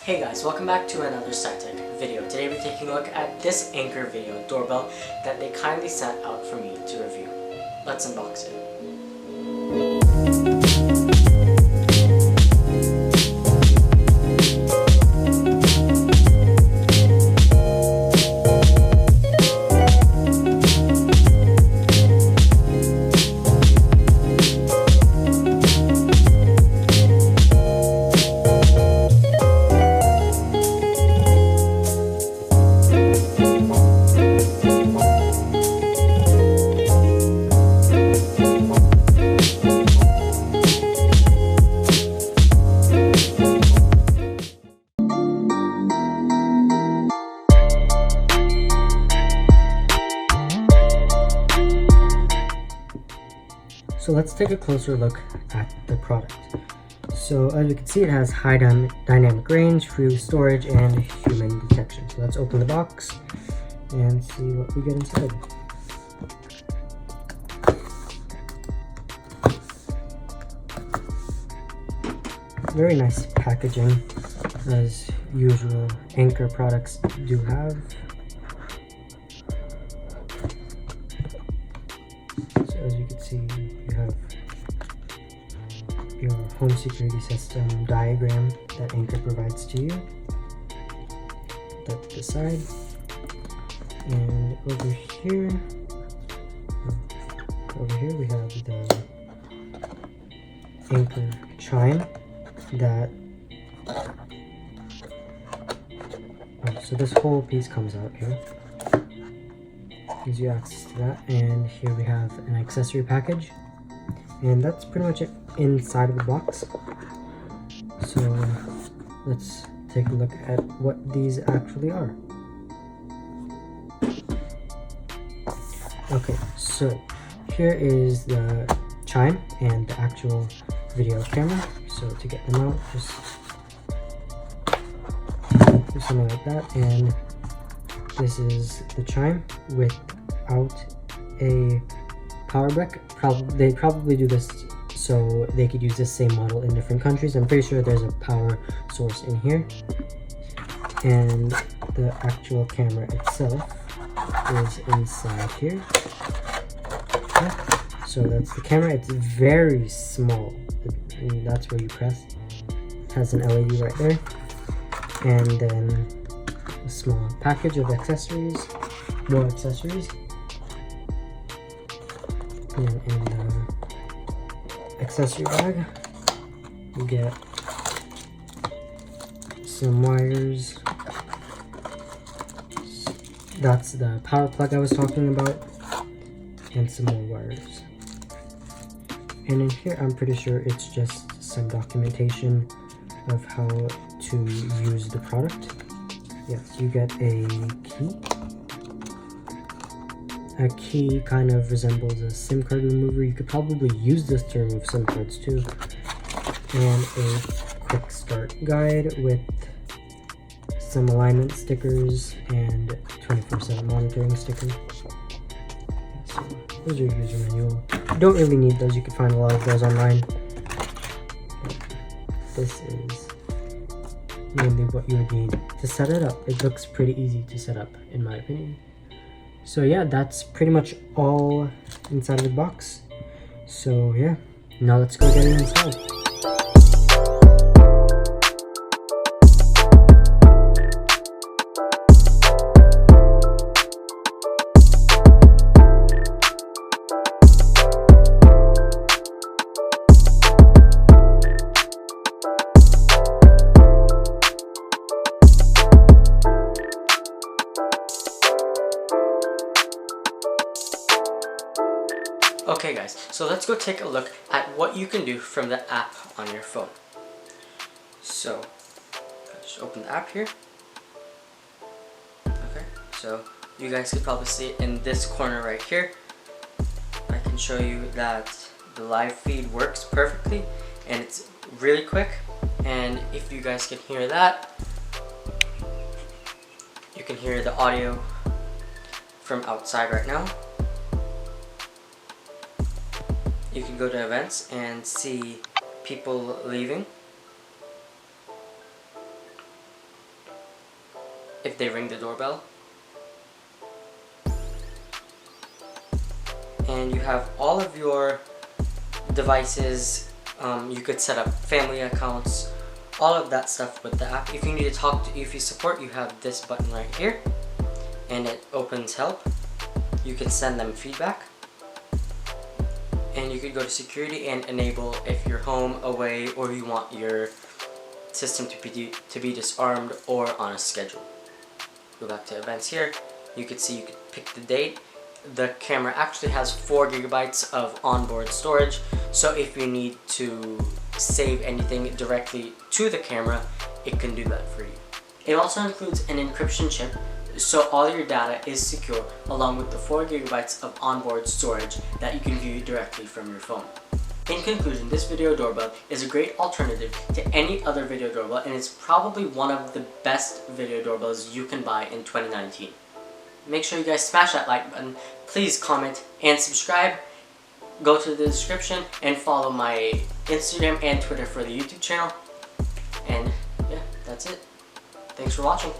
Hey guys, welcome back to another SciTech video. Today we're taking a look at this Anker video doorbell that they kindly sent out for me to review. Let's unbox it. So let's take a closer look at the product. So as you can see, it has high dynamic range, free storage, and human detection. So let's open the box and see what we get inside. Very nice packaging, as usual Anker products do have. So as you can see, you have your home security system diagram that Anker provides to you. Put that to the side. And over here we have the Anker chime that so this whole piece comes out here. Gives you access to that, and here we have an accessory package, and that's pretty much it inside of the box. So let's take a look at what these actually are. Okay, so here is the chime and the actual video camera. So to get them out, just do something like that, and this is the chime without a power brick. They probably do this so they could use this same model in different countries. I'm pretty sure there's a power source in here. And the actual camera itself is inside here. Okay. So that's the camera. It's very small. And that's where you press. It has an LED right there. And then a small package of accessories, more accessories, and in the accessory bag you get some wires. That's the power plug I was talking about, and some more wires. And in here I'm pretty sure it's just some documentation of how to use the product. Yes, you get a key. A key kind of resembles a SIM card remover. You could probably use this to remove SIM cards too. And a quick start guide with some alignment stickers and 24/7 monitoring stickers. So those are your user manual. You don't really need those. You can find a lot of those online. This is mainly what you would need to set it up. It looks pretty easy to set up in my opinion. So yeah, that's pretty much all inside of the box. So yeah, now let's go get it installed. Okay guys, so let's go take a look at what you can do from the app on your phone. So, just open the app here. Okay, so you guys can probably see it in this corner right here. I can show you that the live feed works perfectly and it's really quick. And if you guys can hear that, you can hear the audio from outside right now. You can go to events and see people leaving. if they ring the doorbell. And you have all of your devices. You could set up family accounts, all of that stuff with the app. If you need to talk to Eufy support, you have this button right here, and it opens help. You can send them feedback, and you could go to security and enable if you're home, away, or you want your system to be disarmed or on a schedule. Go back to events here. You could see you could pick the date. The camera actually has 4 GB of onboard storage, so if you need to save anything directly to the camera, it can do that for you. It also includes an encryption chip, so all your data is secure, along with the 4 GB of onboard storage that you can view directly from your phone. In conclusion, this video doorbell is a great alternative to any other video doorbell, and it's probably one of the best video doorbells you can buy in 2019. Make sure you guys smash that like button, please comment and subscribe. Go to the description and follow my Instagram and Twitter for the YouTube channel. And yeah, that's it. Thanks for watching.